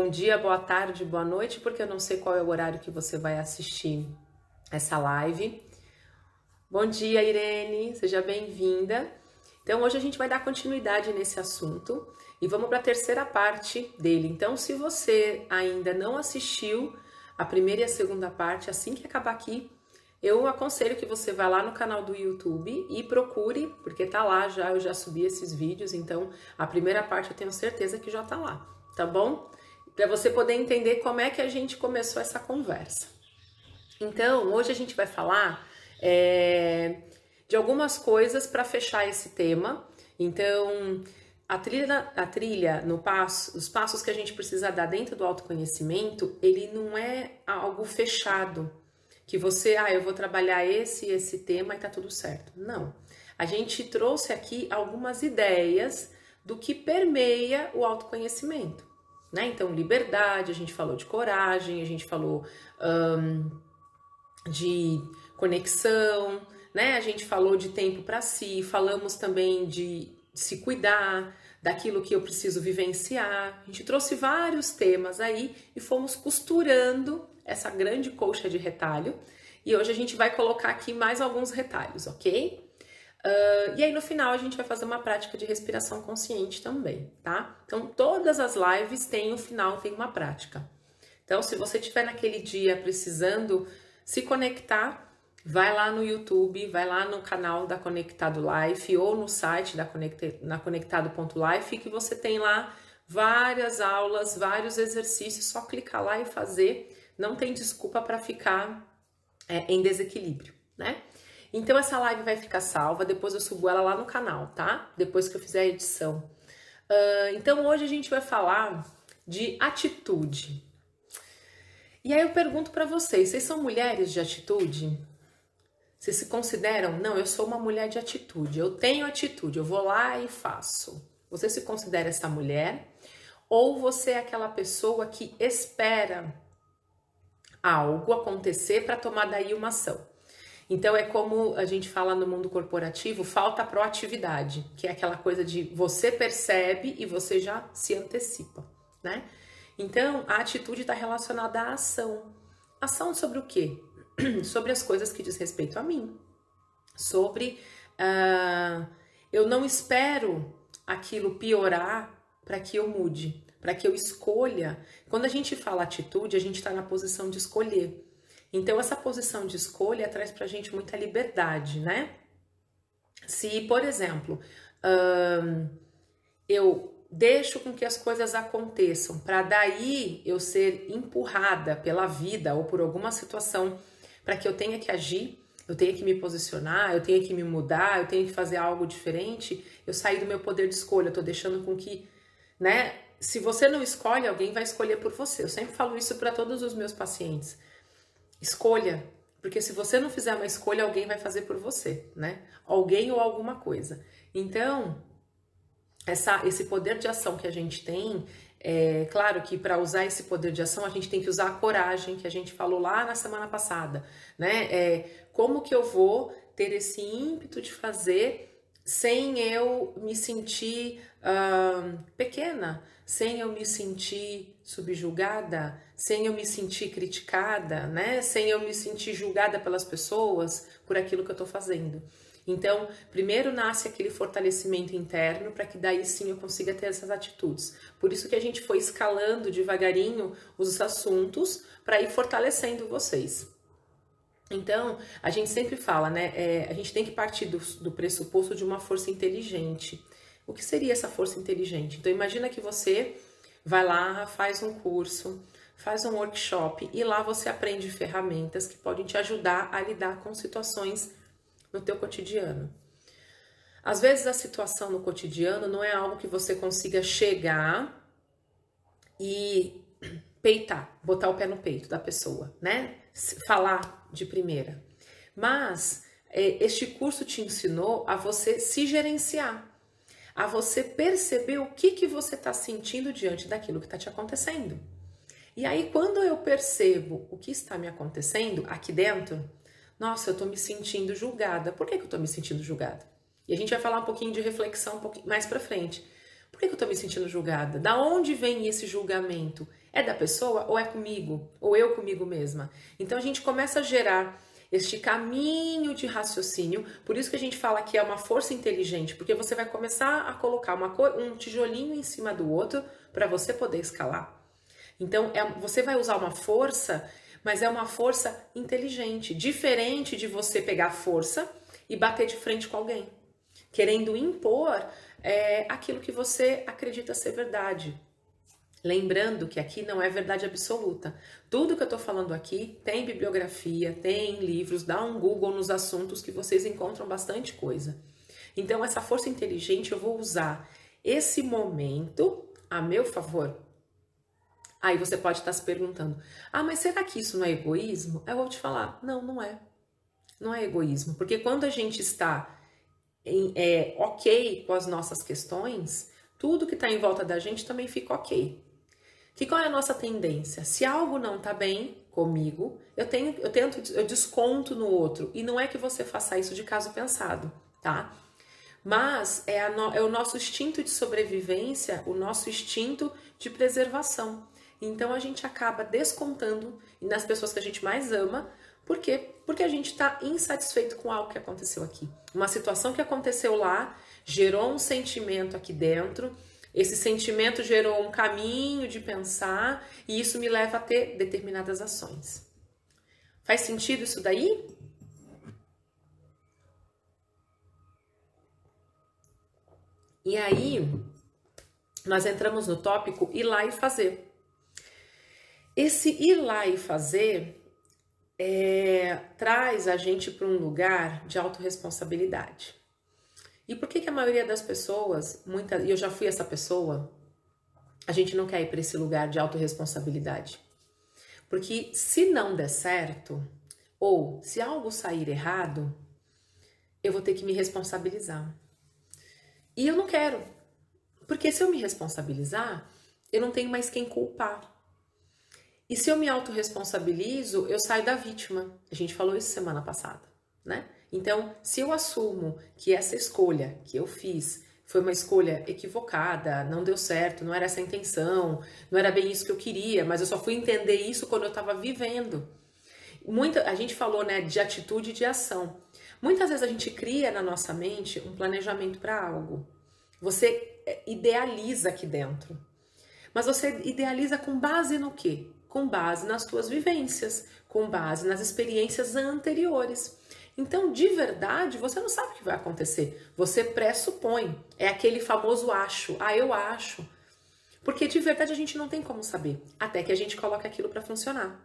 Bom dia, boa tarde, boa noite, porque eu não sei qual é o horário que você vai assistir essa live. Bom dia, Irene, seja bem-vinda. Então, hoje a gente vai dar continuidade nesse assunto e vamos para a terceira parte dele. Então, se você ainda não assistiu a primeira e a segunda parte, assim que acabar aqui, eu aconselho que você vá lá no canal do YouTube e procure, porque tá lá já, eu já subi esses vídeos, então a primeira parte eu tenho certeza que já tá lá, tá bom? Para você poder entender como é que a gente começou essa conversa. Então, hoje a gente vai falar de algumas coisas para fechar esse tema. Então, a trilha no passo, os passos que a gente precisa dar dentro do autoconhecimento, ele não é algo fechado, que você, eu vou trabalhar esse tema e tá tudo certo. Não. A gente trouxe aqui algumas ideias do que permeia o autoconhecimento, né? Então, liberdade, a gente falou de coragem, a gente falou de conexão, né? A gente falou de tempo para si, falamos também de se cuidar, daquilo que eu preciso vivenciar. A gente trouxe vários temas aí e fomos costurando essa grande colcha de retalho. E hoje a gente vai colocar aqui mais alguns retalhos, ok? E aí no final a gente vai fazer uma prática de respiração consciente também, tá? Então todas as lives têm no final, tem uma prática. Então se você estiver naquele dia precisando se conectar, vai lá no YouTube, vai lá no canal da Conectado Life ou no site na conectado.life que você tem lá várias aulas, vários exercícios, só clicar lá e fazer, não tem desculpa para ficar em desequilíbrio, né? Então essa live vai ficar salva, depois eu subo ela lá no canal, tá? Depois que eu fizer a edição. Então hoje a gente vai falar de atitude. E aí eu pergunto para vocês são mulheres de atitude? Vocês se consideram? Não, eu sou uma mulher de atitude, eu tenho atitude, eu vou lá e faço. Você se considera essa mulher? Ou você é aquela pessoa que espera algo acontecer para tomar daí uma ação? Então é como a gente fala no mundo corporativo, falta proatividade, que é aquela coisa de você percebe e você já se antecipa, né? Então a atitude está relacionada à ação. Ação sobre o quê? Sobre as coisas que diz respeito a mim. Sobre eu não espero aquilo piorar para que eu mude, para que eu escolha. Quando a gente fala atitude, a gente está na posição de escolher. Então, essa posição de escolha traz pra gente muita liberdade, né? Se, por exemplo, eu deixo com que as coisas aconteçam para daí eu ser empurrada pela vida ou por alguma situação para que eu tenha que agir, eu tenha que me posicionar, eu tenha que me mudar, eu tenha que fazer algo diferente, eu saí do meu poder de escolha, eu tô deixando com que, né? Se você não escolhe, alguém vai escolher por você. Eu sempre falo isso para todos os meus pacientes. Escolha, porque se você não fizer uma escolha, alguém vai fazer por você, né? Alguém ou alguma coisa. Então, esse poder de ação que a gente tem, claro que para usar esse poder de ação, a gente tem que usar a coragem, que a gente falou lá na semana passada, né? Como que eu vou ter esse ímpeto de fazer sem eu me sentir pequena, sem eu me sentir subjugada, sem eu me sentir criticada, né? Sem eu me sentir julgada pelas pessoas por aquilo que eu tô fazendo. Então, primeiro nasce aquele fortalecimento interno para que daí sim eu consiga ter essas atitudes. Por isso que a gente foi escalando devagarinho os assuntos para ir fortalecendo vocês. Então, a gente sempre fala, né? A gente tem que partir do pressuposto de uma força inteligente. O que seria essa força inteligente? Então, imagina que você vai lá, faz um curso, faz um workshop e lá você aprende ferramentas que podem te ajudar a lidar com situações no teu cotidiano. Às vezes a situação no cotidiano não é algo que você consiga chegar e peitar, botar o pé no peito da pessoa, né? Falar de primeira. Mas este curso te ensinou a você se gerenciar, a você perceber o que você está sentindo diante daquilo que está te acontecendo. E aí, quando eu percebo o que está me acontecendo aqui dentro, nossa, eu estou me sentindo julgada. Por que eu estou me sentindo julgada? E a gente vai falar um pouquinho de reflexão um pouquinho mais para frente. Por que eu estou me sentindo julgada? Da onde vem esse julgamento? É da pessoa ou é comigo? Ou eu comigo mesma? Então a gente começa a gerar este caminho de raciocínio, por isso que a gente fala que é uma força inteligente, porque você vai começar a colocar um tijolinho em cima do outro para você poder escalar. Então você vai usar uma força, mas é uma força inteligente, diferente de você pegar força e bater de frente com alguém, querendo impor aquilo que você acredita ser verdade. Lembrando que aqui não é verdade absoluta. Tudo que eu tô falando aqui tem bibliografia, tem livros, dá um Google nos assuntos que vocês encontram bastante coisa. Então, essa força inteligente eu vou usar esse momento a meu favor. Aí você pode estar se perguntando, mas será que isso não é egoísmo? Eu vou te falar, não, não é. Não é egoísmo, porque quando a gente está ok com as nossas questões, tudo que está em volta da gente também fica ok. Qual é a nossa tendência? Se algo não está bem comigo, eu desconto no outro. E não é que você faça isso de caso pensado, tá? Mas é o nosso instinto de sobrevivência, o nosso instinto de preservação. Então a gente acaba descontando nas pessoas que a gente mais ama. Por quê? Porque a gente está insatisfeito com algo que aconteceu aqui. Uma situação que aconteceu lá gerou um sentimento aqui dentro. Esse sentimento gerou um caminho de pensar e isso me leva a ter determinadas ações. Faz sentido isso daí? E aí, nós entramos no tópico ir lá e fazer. Esse ir lá e fazer traz a gente para um lugar de autorresponsabilidade. E por que a maioria das pessoas, e eu já fui essa pessoa, a gente não quer ir para esse lugar de autorresponsabilidade? Porque se não der certo, ou se algo sair errado, eu vou ter que me responsabilizar. E eu não quero, porque se eu me responsabilizar, eu não tenho mais quem culpar. E se eu me autorresponsabilizo, eu saio da vítima. A gente falou isso semana passada, né? Então, se eu assumo que essa escolha que eu fiz foi uma escolha equivocada, não deu certo, não era essa a intenção, não era bem isso que eu queria, mas eu só fui entender isso quando eu estava vivendo. A gente falou, né, de atitude e de ação. Muitas vezes a gente cria na nossa mente um planejamento para algo. Você idealiza aqui dentro. Mas você idealiza com base no quê? Com base nas suas vivências, com base nas experiências anteriores. Então, de verdade, você não sabe o que vai acontecer. Você pressupõe. É aquele famoso acho. Eu acho. Porque de verdade a gente não tem como saber. Até que a gente coloca aquilo para funcionar.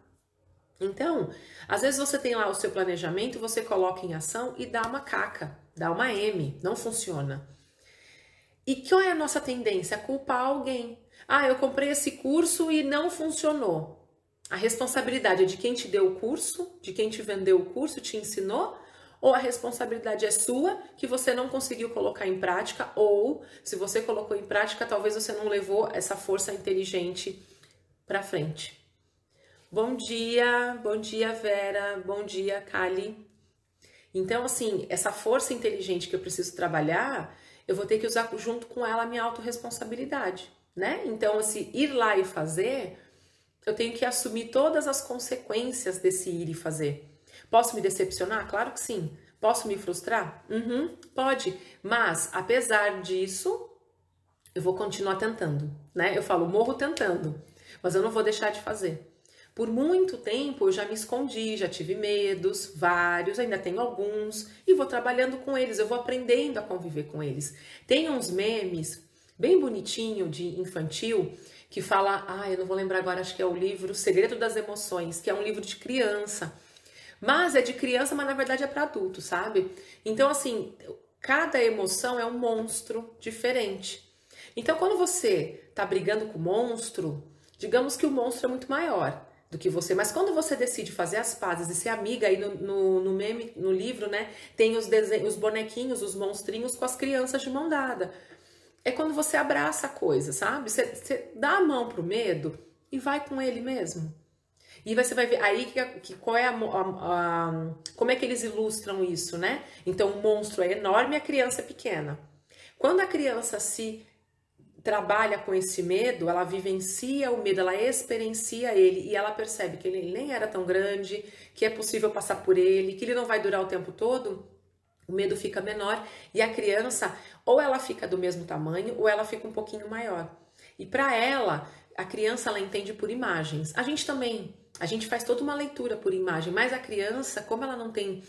Então, às vezes você tem lá o seu planejamento, você coloca em ação e dá uma caca, dá uma M. Não funciona. E qual é a nossa tendência? A culpar alguém. Eu comprei esse curso e não funcionou. A responsabilidade é de quem te deu o curso, de quem te vendeu o curso, te ensinou, ou a responsabilidade é sua, que você não conseguiu colocar em prática, ou se você colocou em prática, talvez você não levou essa força inteligente para frente. Bom dia Vera, bom dia Kali. Então assim, essa força inteligente que eu preciso trabalhar, eu vou ter que usar junto com ela a minha autorresponsabilidade, né? Então assim, ir lá e fazer, eu tenho que assumir todas as consequências desse ir e fazer. Posso me decepcionar? Claro que sim. Posso me frustrar? Pode. Mas, apesar disso, eu vou continuar tentando, né? Eu falo, morro tentando, mas eu não vou deixar de fazer. Por muito tempo eu já me escondi, já tive medos, vários, ainda tenho alguns, e vou trabalhando com eles, eu vou aprendendo a conviver com eles. Tem uns memes bem bonitinho de infantil, que fala, eu não vou lembrar agora, acho que é o livro Segredo das Emoções, que é um livro de criança. Mas é de criança, mas na verdade é para adulto, sabe? Então, assim, cada emoção é um monstro diferente. Então, quando você tá brigando com o monstro, digamos que o monstro é muito maior do que você. Mas quando você decide fazer as pazes e ser amiga, aí no meme, no livro, né, tem os desenhos, os bonequinhos, os monstrinhos com as crianças de mão dada. É quando você abraça a coisa, sabe? Você dá a mão pro medo e vai com ele mesmo. E você vai ver aí qual é como é que eles ilustram isso, né? Então o monstro é enorme e a criança é pequena. Quando a criança se trabalha com esse medo, ela vivencia o medo, ela experiencia ele e ela percebe que ele nem era tão grande, que é possível passar por ele, que ele não vai durar o tempo todo, o medo fica menor e a criança, ou ela fica do mesmo tamanho, ou ela fica um pouquinho maior. E para ela, a criança, ela entende por imagens. A gente também, a gente faz toda uma leitura por imagem, mas a criança, como ela não tem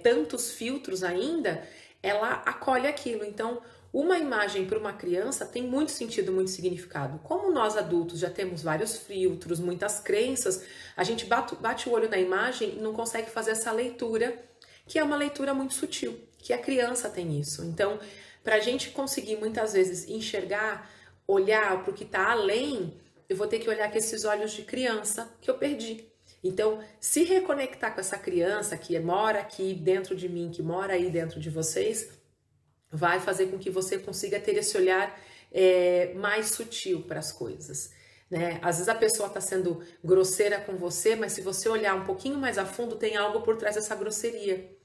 tantos filtros ainda, ela acolhe aquilo. Então, uma imagem para uma criança tem muito sentido, muito significado. Como nós adultos já temos vários filtros, muitas crenças, a gente bate o olho na imagem e não consegue fazer essa leitura, que é uma leitura muito sutil, que a criança tem isso. Então, para a gente conseguir muitas vezes enxergar, olhar para o que está além, eu vou ter que olhar com esses olhos de criança que eu perdi. Então, se reconectar com essa criança que mora aqui dentro de mim, que mora aí dentro de vocês, vai fazer com que você consiga ter esse olhar mais sutil para as coisas, né? Às vezes a pessoa está sendo grosseira com você, mas se você olhar um pouquinho mais a fundo, tem algo por trás dessa grosseria.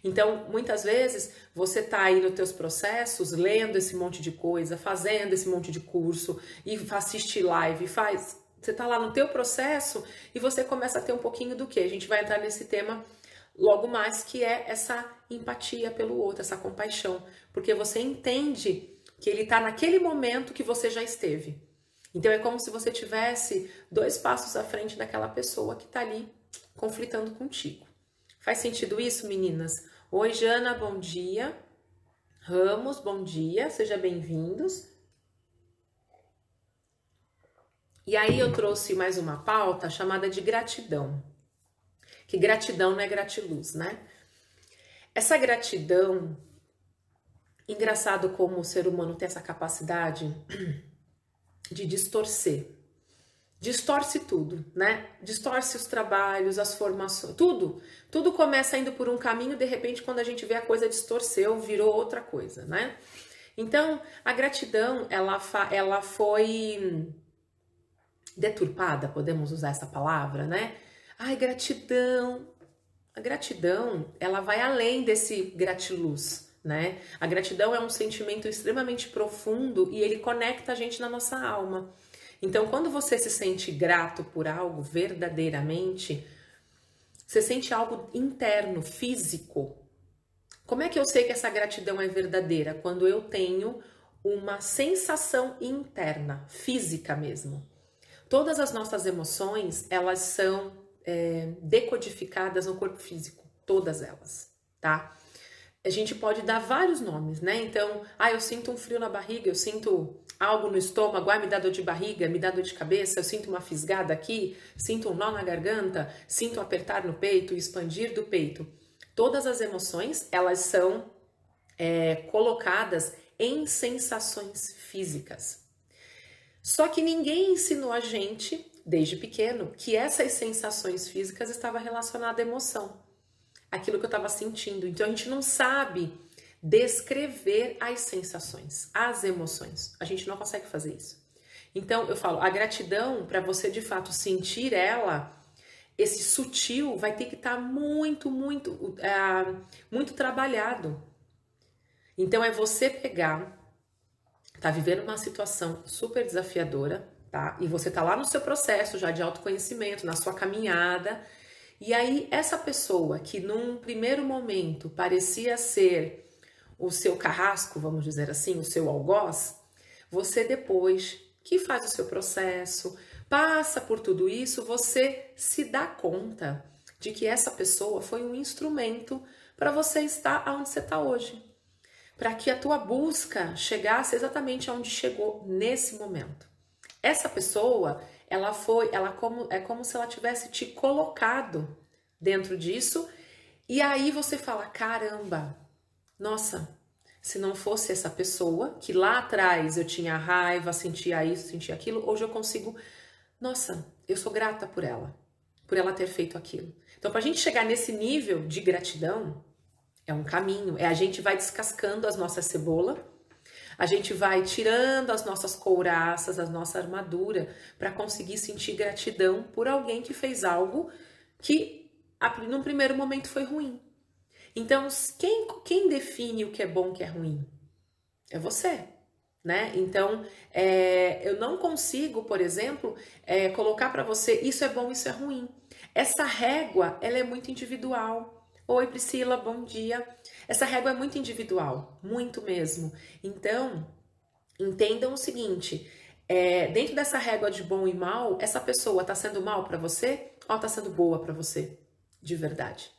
Então, muitas vezes, você está aí nos teus processos, lendo esse monte de coisa, fazendo esse monte de curso, e assiste live, você está lá no teu processo e você começa a ter um pouquinho do quê? A gente vai entrar nesse tema logo mais, que é essa empatia pelo outro, essa compaixão, porque você entende que ele está naquele momento que você já esteve. Então é como se você tivesse 2 passos à frente daquela pessoa que está ali conflitando contigo. Faz sentido isso, meninas? Oi, Jana, bom dia. Ramos, bom dia, sejam bem-vindos. E aí eu trouxe mais uma pauta chamada de gratidão. Que gratidão não é gratiluz, né? Essa gratidão, engraçado como o ser humano tem essa capacidade de distorcer. Distorce tudo, né? Distorce os trabalhos, as formações, tudo. Tudo começa indo por um caminho, de repente, quando a gente vê a coisa distorceu, virou outra coisa, né? Então, a gratidão, ela foi deturpada, podemos usar essa palavra, né? Ai, gratidão. A gratidão, ela vai além desse gratiluz, né? A gratidão é um sentimento extremamente profundo e ele conecta a gente na nossa alma. Então, quando você se sente grato por algo verdadeiramente, você sente algo interno, físico. Como é que eu sei que essa gratidão é verdadeira? Quando eu tenho uma sensação interna, física mesmo. Todas as nossas emoções, elas são decodificadas no corpo físico, todas elas, tá? A gente pode dar vários nomes, né? Então, eu sinto um frio na barriga, eu sinto algo no estômago, me dá dor de barriga, me dá dor de cabeça, eu sinto uma fisgada aqui, sinto um nó na garganta, sinto um apertar no peito, expandir do peito. Todas as emoções, elas são colocadas em sensações físicas. Só que ninguém ensinou a gente, desde pequeno, que essas sensações físicas estavam relacionadas à emoção. Aquilo que eu estava sentindo. Então a gente não sabe descrever as sensações, as emoções. A gente não consegue fazer isso. Então eu falo, a gratidão, para você de fato sentir ela, esse sutil vai ter que estar muito trabalhado. Então é você pegar, tá vivendo uma situação super desafiadora, tá? E você tá lá no seu processo já de autoconhecimento, na sua caminhada. E aí, essa pessoa que num primeiro momento parecia ser o seu carrasco, vamos dizer assim, o seu algoz, você depois que faz o seu processo, passa por tudo isso, você se dá conta de que essa pessoa foi um instrumento para você estar onde você está hoje. Para que a tua busca chegasse exatamente aonde chegou nesse momento. Essa pessoa, é como se ela tivesse te colocado dentro disso, e aí você fala, caramba, nossa, se não fosse essa pessoa, que lá atrás eu tinha raiva, sentia isso, sentia aquilo, hoje eu consigo, nossa, eu sou grata por ela ter feito aquilo. Então, para a gente chegar nesse nível de gratidão, é um caminho, a gente vai descascando as nossas cebolas, a gente vai tirando as nossas couraças, a nossa armadura, para conseguir sentir gratidão por alguém que fez algo que, num primeiro momento, foi ruim. Então, quem define o que é bom e o que é ruim? É você, né? Então, eu não consigo, por exemplo, colocar para você isso é bom, isso é ruim. Essa régua, ela é muito individual. Oi, Priscila, bom dia. Essa régua é muito individual, muito mesmo. Então, entendam o seguinte, dentro dessa régua de bom e mal, essa pessoa está sendo mal para você ou está sendo boa para você, de verdade?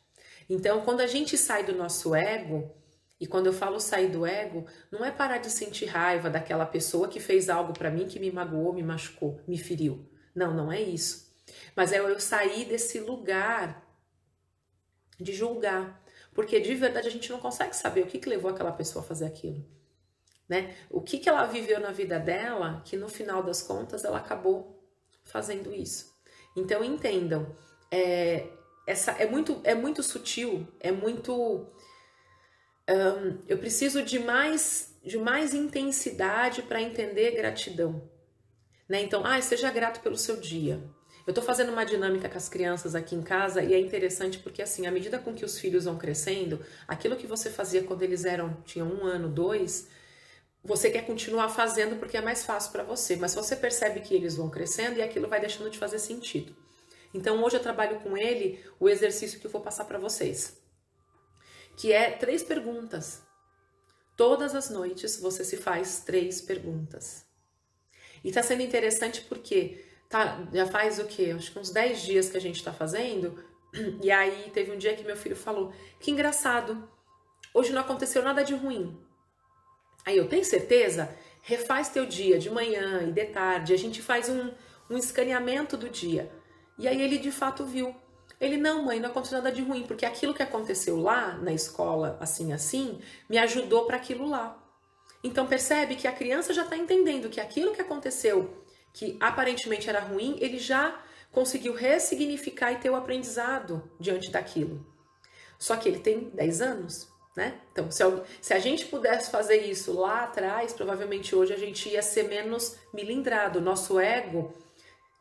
Então, quando a gente sai do nosso ego, e quando eu falo sair do ego, não é parar de sentir raiva daquela pessoa que fez algo para mim que me magoou, me machucou, me feriu. Não, não é isso. Mas é eu sair desse lugar de julgar. Porque de verdade a gente não consegue saber o que levou aquela pessoa a fazer aquilo. Né? O que ela viveu na vida dela, que no final das contas ela acabou fazendo isso. Então entendam, é muito sutil, eu preciso de mais intensidade para entender gratidão. Né? Então, seja grato pelo seu dia. Eu tô fazendo uma dinâmica com as crianças aqui em casa e é interessante porque, assim, à medida com que os filhos vão crescendo, aquilo que você fazia quando eles tinham 1 ano, 2, você quer continuar fazendo porque é mais fácil para você, mas você percebe que eles vão crescendo e aquilo vai deixando de fazer sentido. Então, hoje eu trabalho com ele o exercício que eu vou passar para vocês, que é 3 perguntas. Todas as noites você se faz 3 perguntas. E tá sendo interessante porque já faz o quê? Acho que uns 10 dias que a gente tá fazendo. E aí teve um dia que meu filho falou: que engraçado, hoje não aconteceu nada de ruim. Aí eu tenho certeza? Refaz teu dia de manhã e de tarde. A gente faz um escaneamento do dia. E aí ele de fato viu. Ele, não, mãe, não aconteceu nada de ruim, porque aquilo que aconteceu lá na escola, assim, me ajudou para aquilo lá. Então percebe que a criança já está entendendo que aquilo que aconteceu, que aparentemente era ruim, ele já conseguiu ressignificar e ter o aprendizado diante daquilo. Só que ele tem 10 anos, né? Então, se a gente pudesse fazer isso lá atrás, provavelmente hoje a gente ia ser menos milindrado. Nosso ego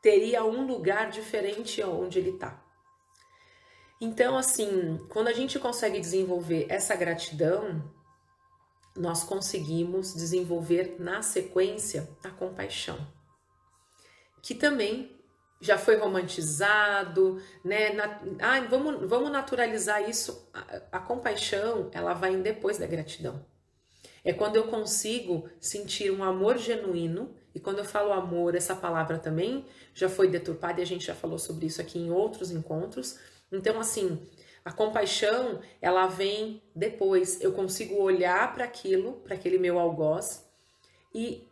teria um lugar diferente onde ele está. Então, assim, quando a gente consegue desenvolver essa gratidão, nós conseguimos desenvolver na sequência a compaixão, que também já foi romantizado, né? Vamos naturalizar isso. A compaixão, ela vai depois da gratidão. É quando eu consigo sentir um amor genuíno, e quando eu falo amor, essa palavra também já foi deturpada e a gente já falou sobre isso aqui em outros encontros. Então, assim, a compaixão, ela vem depois. Eu consigo olhar para aquele meu algoz e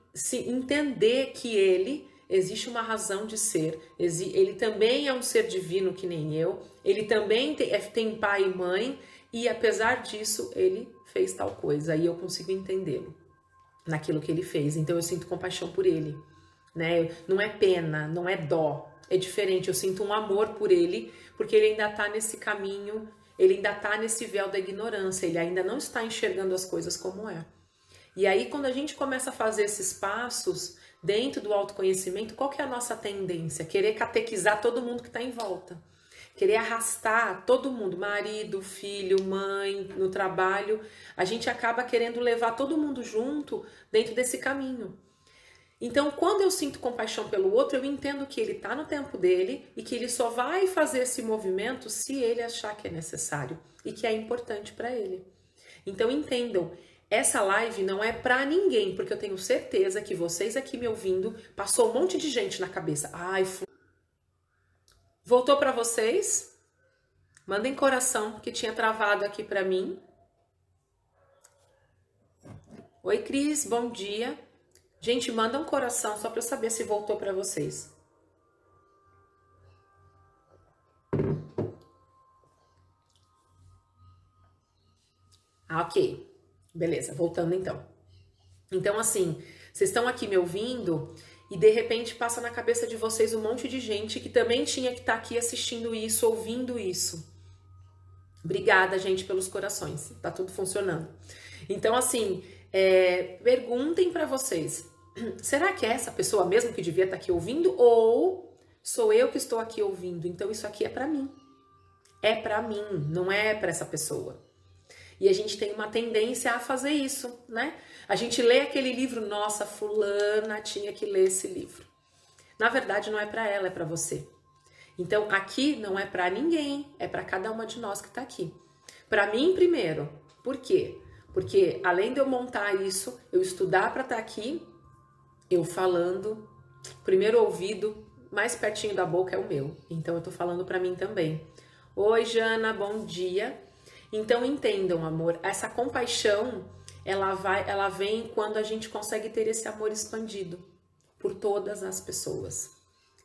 entender que existe uma razão de ser. Ele também é um ser divino que nem eu. Ele também tem pai e mãe e apesar disso, ele fez tal coisa e eu consigo entendê-lo naquilo que ele fez. Então eu sinto compaixão por ele, né? Não é pena, não é dó. É diferente, eu sinto um amor por ele, porque ele ainda está nesse caminho, ele ainda está nesse véu da ignorância, ele ainda não está enxergando as coisas como é. E aí, quando a gente começa a fazer esses passos dentro do autoconhecimento, qual que é a nossa tendência? Querer catequizar todo mundo que está em volta. Querer arrastar todo mundo, marido, filho, mãe, no trabalho. A gente acaba querendo levar todo mundo junto dentro desse caminho. Então, quando eu sinto compaixão pelo outro, eu entendo que ele está no tempo dele e que ele só vai fazer esse movimento se ele achar que é necessário e que é importante para ele. Então, entendam, essa live não é para ninguém, porque eu tenho certeza que vocês aqui me ouvindo, passou um monte de gente na cabeça. Voltou para vocês? Mandem coração, que tinha travado aqui para mim. Oi, Cris, bom dia. Gente, manda um coração só para eu saber se voltou para vocês. Ok. Beleza, voltando então. Então, assim, vocês estão aqui me ouvindo e de repente passa na cabeça de vocês um monte de gente que também tinha que estar aqui assistindo isso, ouvindo isso. Obrigada, gente, pelos corações. Tá tudo funcionando. Então, assim, perguntem para vocês. Será que é essa pessoa mesmo que devia estar aqui ouvindo? Ou sou eu que estou aqui ouvindo? Então isso aqui é para mim. É para mim, não é para essa pessoa. E a gente tem uma tendência a fazer isso, né? A gente lê aquele livro, nossa, fulana tinha que ler esse livro. Na verdade, não é para ela, é para você. Então, aqui não é para ninguém, é para cada uma de nós que está aqui. Para mim, primeiro. Por quê? Porque além de eu montar isso, eu estudar para estar aqui, eu falando, primeiro ouvido, mais pertinho da boca é o meu. Então, eu tô falando para mim também. Oi, Jana, bom dia. Então, entendam, amor, essa compaixão, ela vem quando a gente consegue ter esse amor expandido por todas as pessoas.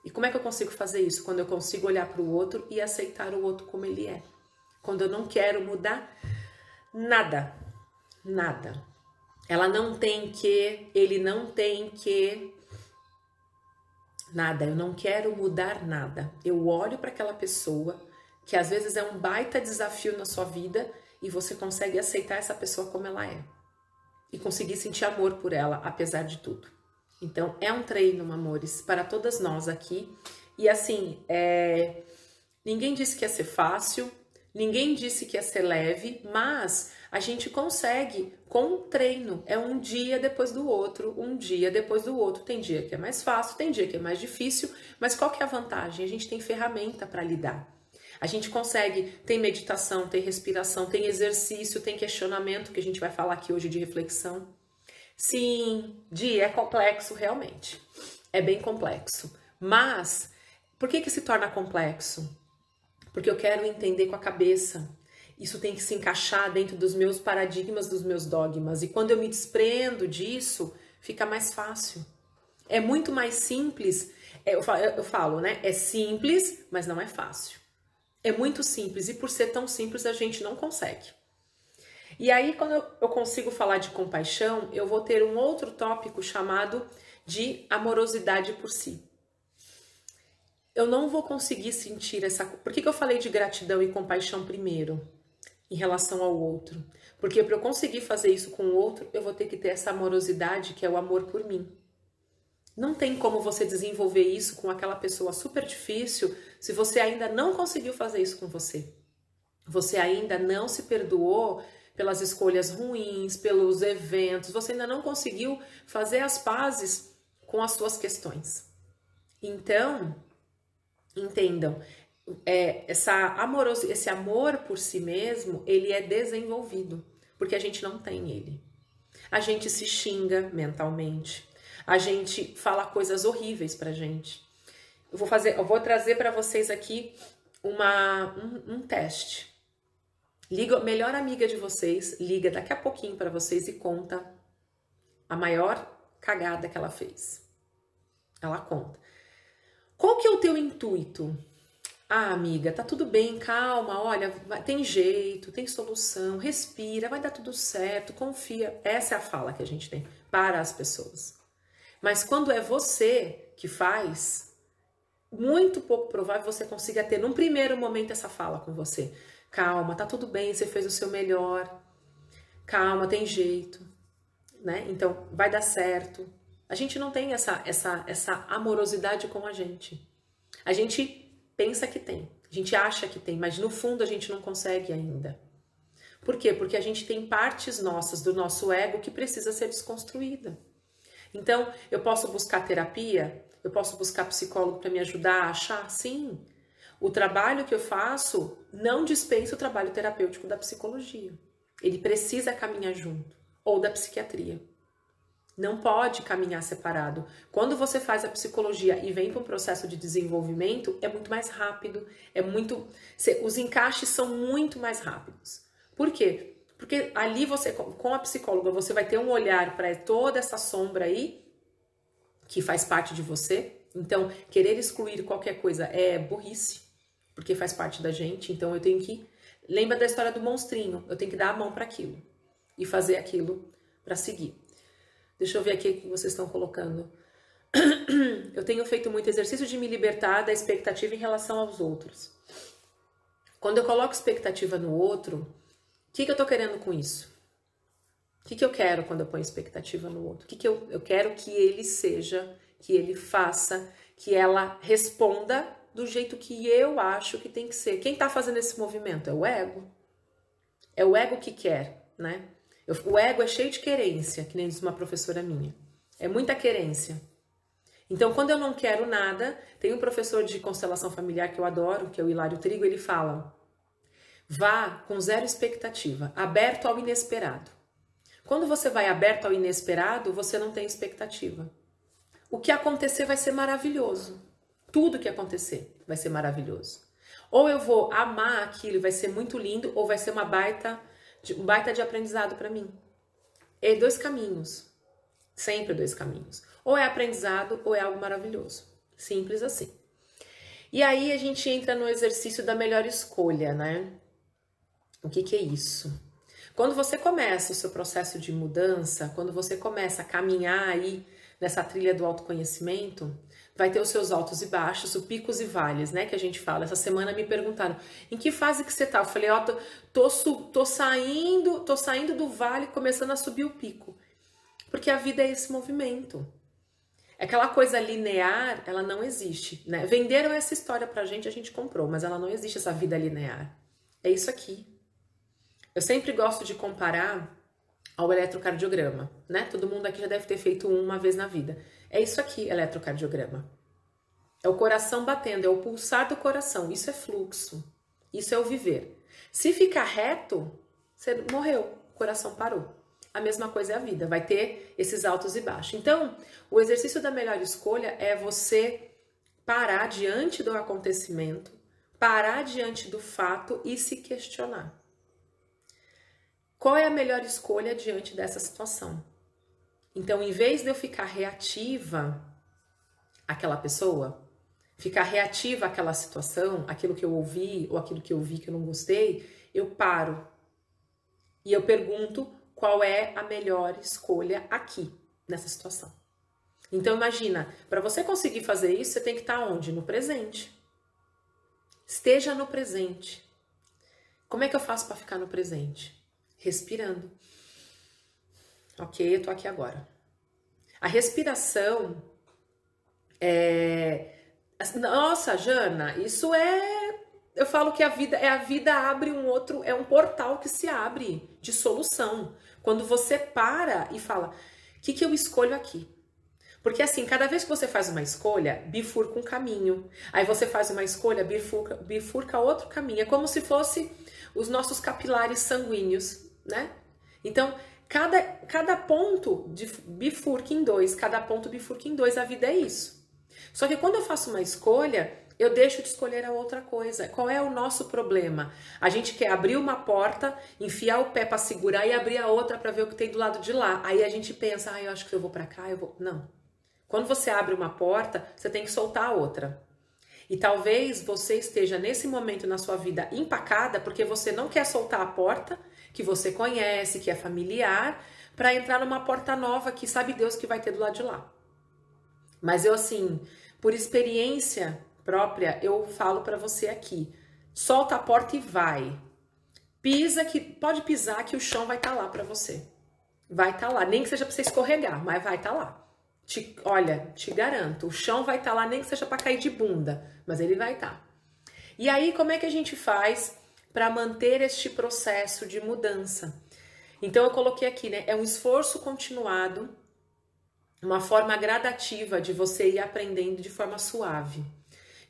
E como é que eu consigo fazer isso? Quando eu consigo olhar para o outro e aceitar o outro como ele é. Quando eu não quero mudar nada, nada. Ela não tem que, ele não tem que, nada. Eu não quero mudar nada. Eu olho para aquela pessoa, que às vezes é um baita desafio na sua vida, e você consegue aceitar essa pessoa como ela é. E conseguir sentir amor por ela, apesar de tudo. Então, é um treino, amores, para todas nós aqui. E assim, ninguém disse que ia ser fácil, ninguém disse que ia ser leve, mas a gente consegue com um treino. É um dia depois do outro, um dia depois do outro. Tem dia que é mais fácil, tem dia que é mais difícil, mas qual que é a vantagem? A gente tem ferramenta para lidar. A gente consegue, tem meditação, tem respiração, tem exercício, tem questionamento, que a gente vai falar aqui hoje de reflexão. Sim, é complexo realmente, é bem complexo, mas por que se torna complexo? Porque eu quero entender com a cabeça, isso tem que se encaixar dentro dos meus paradigmas, dos meus dogmas, e quando eu me desprendo disso, fica mais fácil. É muito mais simples, eu falo, né? É simples, mas não é fácil. É muito simples, e por ser tão simples a gente não consegue. E aí, quando eu consigo falar de compaixão, eu vou ter um outro tópico chamado de amorosidade por si. Eu não vou conseguir sentir essa... Por que eu falei de gratidão e compaixão primeiro, em relação ao outro? Porque para eu conseguir fazer isso com o outro, eu vou ter que ter essa amorosidade, que é o amor por mim. Não tem como você desenvolver isso com aquela pessoa super difícil, se você ainda não conseguiu fazer isso com você. Você ainda não se perdoou pelas escolhas ruins, pelos eventos, você ainda não conseguiu fazer as pazes com as suas questões. Então, entendam, esse amor por si mesmo, ele é desenvolvido, porque a gente não tem ele. A gente se xinga mentalmente, a gente fala coisas horríveis pra gente. Eu vou trazer para vocês aqui um teste. Liga, a melhor amiga de vocês, liga daqui a pouquinho para vocês e conta a maior cagada que ela fez. Ela conta. Qual que é o teu intuito? Ah, amiga, tá tudo bem, calma, olha, tem jeito, tem solução, respira, vai dar tudo certo, confia. Essa é a fala que a gente tem para as pessoas. Mas quando é você que faz, muito pouco provável você consiga ter num primeiro momento essa fala com você. Calma, tá tudo bem, você fez o seu melhor. Calma, tem jeito, né? Então, vai dar certo. A gente não tem essa amorosidade com a gente. A gente pensa que tem, a gente acha que tem, mas no fundo a gente não consegue ainda. Por quê? Porque a gente tem partes nossas do nosso ego que precisa ser desconstruída. Então, eu posso buscar terapia? Eu posso buscar psicólogo para me ajudar a achar? Sim. O trabalho que eu faço não dispensa o trabalho terapêutico da psicologia. Ele precisa caminhar junto, ou da psiquiatria. Não pode caminhar separado. Quando você faz a psicologia e vem para um processo de desenvolvimento, é muito mais rápido, os encaixes são muito mais rápidos. Por quê? Porque ali você, com a psicóloga, você vai ter um olhar para toda essa sombra aí, que faz parte de você. Então, querer excluir qualquer coisa é burrice, porque faz parte da gente. Então, eu tenho que... Lembra da história do monstrinho? Eu tenho que dar a mão para aquilo e fazer aquilo para seguir. Deixa eu ver aqui o que vocês estão colocando. Eu tenho feito muito exercício de me libertar da expectativa em relação aos outros. Quando eu coloco expectativa no outro, o que eu tô querendo com isso? O que eu quero quando eu ponho expectativa no outro? O que eu quero que ele seja, que ele faça, que ela responda do jeito que eu acho que tem que ser. Quem tá fazendo esse movimento? É o ego. É o ego que quer, né? O ego é cheio de querência, que nem diz uma professora minha. É muita querência. Então, quando eu não quero nada, tem um professor de constelação familiar que eu adoro, que é o Hilário Trigo, ele fala: vá com zero expectativa, aberto ao inesperado. Quando você vai aberto ao inesperado, você não tem expectativa. O que acontecer vai ser maravilhoso. Tudo que acontecer vai ser maravilhoso. Ou eu vou amar aquilo e vai ser muito lindo, ou vai ser um baita de aprendizado para mim. É dois caminhos. Sempre dois caminhos. Ou é aprendizado ou é algo maravilhoso. Simples assim. E aí a gente entra no exercício da melhor escolha, né? O que é isso? Quando você começa o seu processo de mudança, quando você começa a caminhar aí nessa trilha do autoconhecimento, vai ter os seus altos e baixos, os picos e vales, né? Que a gente fala. Essa semana me perguntaram, em que fase que você tá? Eu falei, ó, tô saindo do vale, começando a subir o pico. Porque a vida é esse movimento. Aquela coisa linear, ela não existe, né? Venderam essa história pra gente, a gente comprou, mas ela não existe, essa vida linear. É isso aqui. Eu sempre gosto de comparar ao eletrocardiograma, né? Todo mundo aqui já deve ter feito uma vez na vida. É isso aqui, eletrocardiograma. É o coração batendo, é o pulsar do coração. Isso é fluxo. Isso é o viver. Se ficar reto, você morreu, o coração parou. A mesma coisa é a vida, vai ter esses altos e baixos. Então, o exercício da melhor escolha é você parar diante do acontecimento, parar diante do fato e se questionar. Qual é a melhor escolha diante dessa situação? Então, em vez de eu ficar reativa àquela pessoa, ficar reativa àquela situação, aquilo que eu ouvi ou aquilo que eu vi que eu não gostei, eu paro e eu pergunto qual é a melhor escolha aqui, nessa situação. Então, imagina, para você conseguir fazer isso, você tem que estar onde? No presente. Esteja no presente. Como é que eu faço para ficar no presente? Respirando. Ok, eu tô aqui agora. A respiração é... Nossa, Jana, isso é... Eu falo que a vida abre um outro... É um portal que se abre de solução. Quando você para e fala, o que eu escolho aqui? Porque assim, cada vez que você faz uma escolha, bifurca um caminho. Aí você faz uma escolha, bifurca outro caminho. É como se fosse os nossos capilares sanguíneos, né? Então, cada ponto bifurca em dois, cada ponto bifurca em dois, a vida é isso. Só que quando eu faço uma escolha, eu deixo de escolher a outra coisa. Qual é o nosso problema? A gente quer abrir uma porta, enfiar o pé para segurar e abrir a outra para ver o que tem do lado de lá. Aí a gente pensa, eu acho que eu vou para cá, eu vou... Não. Quando você abre uma porta, você tem que soltar a outra. E talvez você esteja nesse momento na sua vida empacada porque você não quer soltar a porta que você conhece, que é familiar, para entrar numa porta nova que sabe Deus que vai ter do lado de lá. Mas eu assim, por experiência própria, eu falo para você aqui, solta a porta e vai. Pode pisar que o chão vai estar lá para você. Vai estar lá, nem que seja para você escorregar, mas vai estar lá. Olha, te garanto, o chão vai estar lá, nem que seja para cair de bunda, mas ele vai estar. E aí, como é que a gente faz para manter este processo de mudança? Então, eu coloquei aqui, né? É um esforço continuado, uma forma gradativa de você ir aprendendo de forma suave.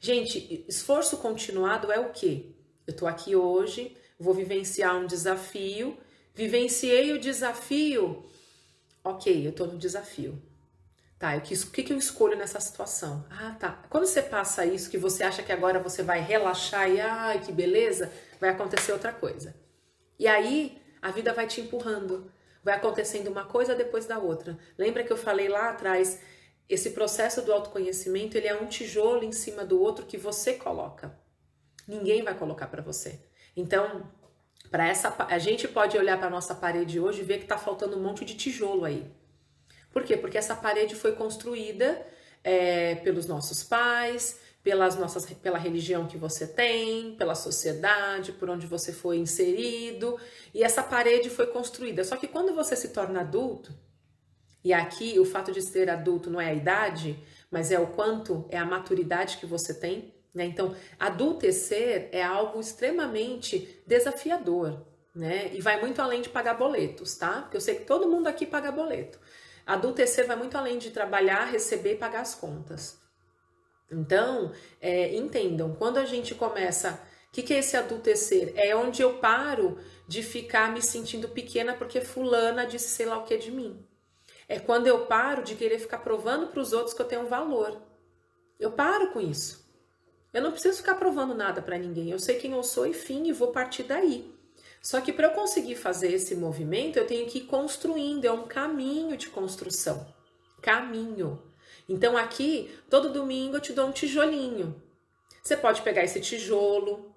Gente, esforço continuado é o quê? Eu tô aqui hoje, vou vivenciar um desafio, vivenciei o desafio, ok, eu tô no desafio. Tá, o que eu escolho nessa situação? Ah, tá. Quando você passa isso, que você acha que agora você vai relaxar e, ai, que beleza, vai acontecer outra coisa. E aí, a vida vai te empurrando. Vai acontecendo uma coisa depois da outra. Lembra que eu falei lá atrás, esse processo do autoconhecimento, ele é um tijolo em cima do outro que você coloca. Ninguém vai colocar para você. Então, a gente pode olhar para nossa parede hoje e ver que tá faltando um monte de tijolo aí. Por quê? Porque essa parede foi construída pelos nossos pais, pela religião que você tem, pela sociedade, por onde você foi inserido, e essa parede foi construída. Só que quando você se torna adulto, e aqui o fato de ser adulto não é a idade, mas é o quanto, é a maturidade que você tem, né? Então, adultecer é algo extremamente desafiador. né? E vai muito além de pagar boletos, tá? Porque eu sei que todo mundo aqui paga boleto. Adultecer vai muito além de trabalhar, receber e pagar as contas. Então, entendam, quando a gente começa... O que é esse adultecer? É onde eu paro de ficar me sentindo pequena porque fulana disse sei lá o que de mim. É quando eu paro de querer ficar provando para os outros que eu tenho um valor. Eu paro com isso. Eu não preciso ficar provando nada para ninguém. Eu sei quem eu sou e fim, e vou partir daí. Só que para eu conseguir fazer esse movimento, eu tenho que ir construindo. É um caminho de construção. Caminho. Então aqui, todo domingo eu te dou um tijolinho. Você pode pegar esse tijolo,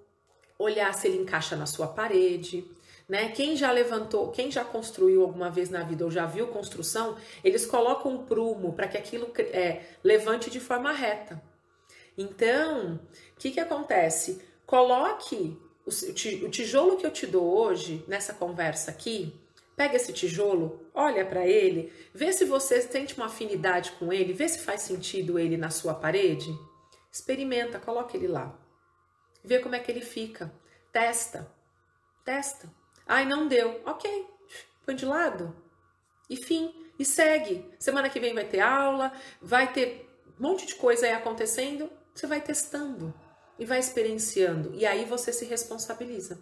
olhar se ele encaixa na sua parede, né? Quem já levantou, quem já construiu alguma vez na vida ou já viu construção, eles colocam um prumo para que aquilo levante de forma reta. Então, o que acontece? Coloque o tijolo que eu te dou hoje, nessa conversa aqui, pega esse tijolo, olha para ele, vê se você sente uma afinidade com ele, vê se faz sentido ele na sua parede. Experimenta, coloca ele lá. Vê como é que ele fica. Testa. Ai, não deu. Ok, põe de lado. E fim. E segue. Semana que vem vai ter aula, vai ter um monte de coisa aí acontecendo. Você vai testando e vai experienciando. E aí você se responsabiliza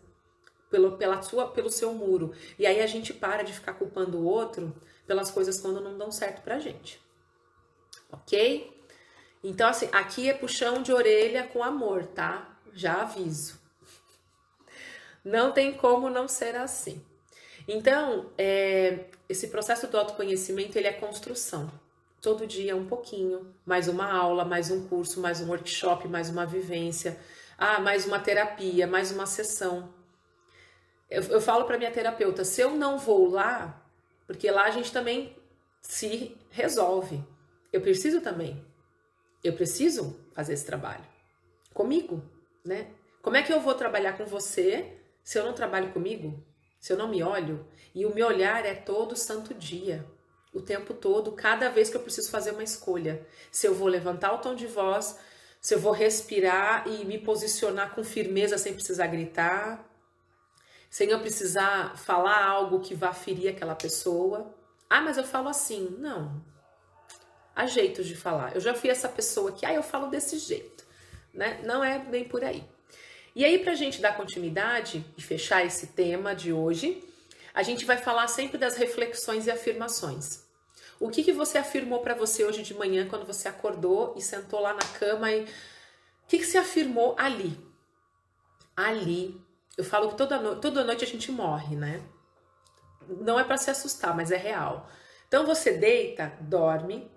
pelo seu muro. E aí a gente para de ficar culpando o outro pelas coisas quando não dão certo pra gente. Ok? Então, assim, aqui é puxão de orelha com amor, tá? Já aviso. Não tem como não ser assim. Então, esse processo do autoconhecimento, ele é construção. Todo dia um pouquinho, mais uma aula, mais um curso, mais um workshop, mais uma vivência, mais uma terapia, mais uma sessão. Eu falo para minha terapeuta, se eu não vou lá, porque lá a gente também se resolve. Eu preciso fazer esse trabalho comigo, né? Como é que eu vou trabalhar com você se eu não trabalho comigo? Se eu não me olho? E o me olhar é todo santo dia, o tempo todo, cada vez que eu preciso fazer uma escolha. Se eu vou levantar o tom de voz, se eu vou respirar e me posicionar com firmeza sem precisar gritar, sem eu precisar falar algo que vá ferir aquela pessoa. Mas eu falo assim. Não. Há jeitos de falar. Eu já fui essa pessoa que, eu falo desse jeito, né? Não é bem por aí. E aí, pra gente dar continuidade e fechar esse tema de hoje, a gente vai falar sempre das reflexões e afirmações. O que você afirmou pra você hoje de manhã, quando você acordou e sentou lá na cama e... O que você afirmou ali? Ali. Eu falo que toda noite a gente morre, né? Não é pra se assustar, mas é real. Então você deita, dorme,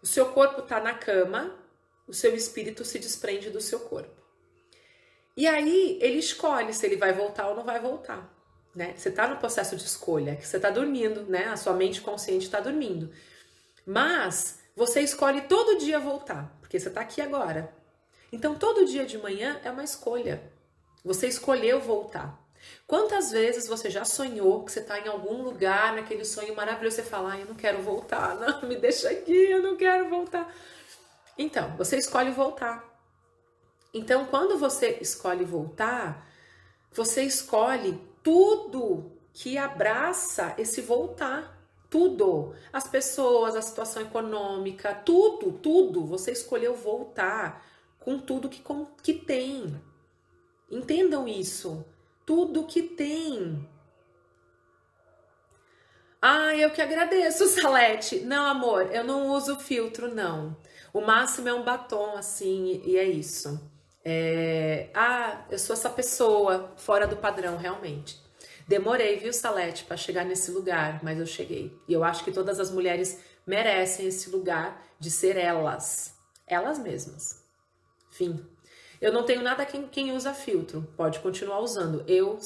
o seu corpo tá na cama, o seu espírito se desprende do seu corpo. E aí ele escolhe se ele vai voltar ou não vai voltar, né? Você tá no processo de escolha, que você tá dormindo, né? A sua mente consciente tá dormindo. Mas você escolhe todo dia voltar, porque você tá aqui agora. Então todo dia de manhã é uma escolha. Você escolheu voltar. Quantas vezes você já sonhou que você está em algum lugar, naquele sonho maravilhoso, você fala, eu não quero voltar, não, me deixa aqui, eu não quero voltar. Então, você escolhe voltar. Então, quando você escolhe voltar, você escolhe tudo que abraça esse voltar. Tudo. As pessoas, a situação econômica, tudo. Você escolheu voltar com tudo que tem. Entendam isso. Tudo que tem. Eu que agradeço, Salete. Não, amor, eu não uso filtro, não. O máximo é um batom, assim, e é isso. Eu sou essa pessoa fora do padrão, realmente. Demorei, viu, Salete, para chegar nesse lugar, mas eu cheguei. E eu acho que todas as mulheres merecem esse lugar de ser elas mesmas. Fim. Eu não tenho nada quem usa filtro, pode continuar usando. Eu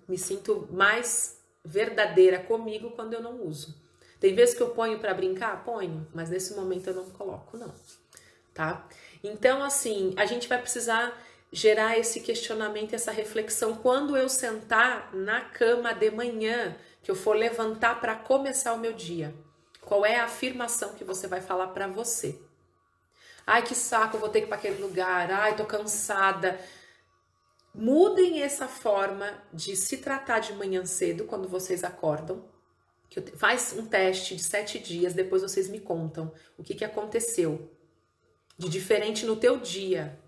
me sinto mais verdadeira comigo quando eu não uso. Tem vezes que eu ponho para brincar? Ponho, mas nesse momento eu não coloco, não. Tá? Então, assim, a gente vai precisar gerar esse questionamento, essa reflexão quando eu sentar na cama de manhã, que eu for levantar para começar o meu dia. Qual é a afirmação que você vai falar para você? Ai, que saco, eu vou ter que ir para aquele lugar. Ai, tô cansada. Mudem essa forma de se tratar de manhã cedo quando vocês acordam. Faz um teste de 7 dias, depois vocês me contam o que aconteceu de diferente no teu dia.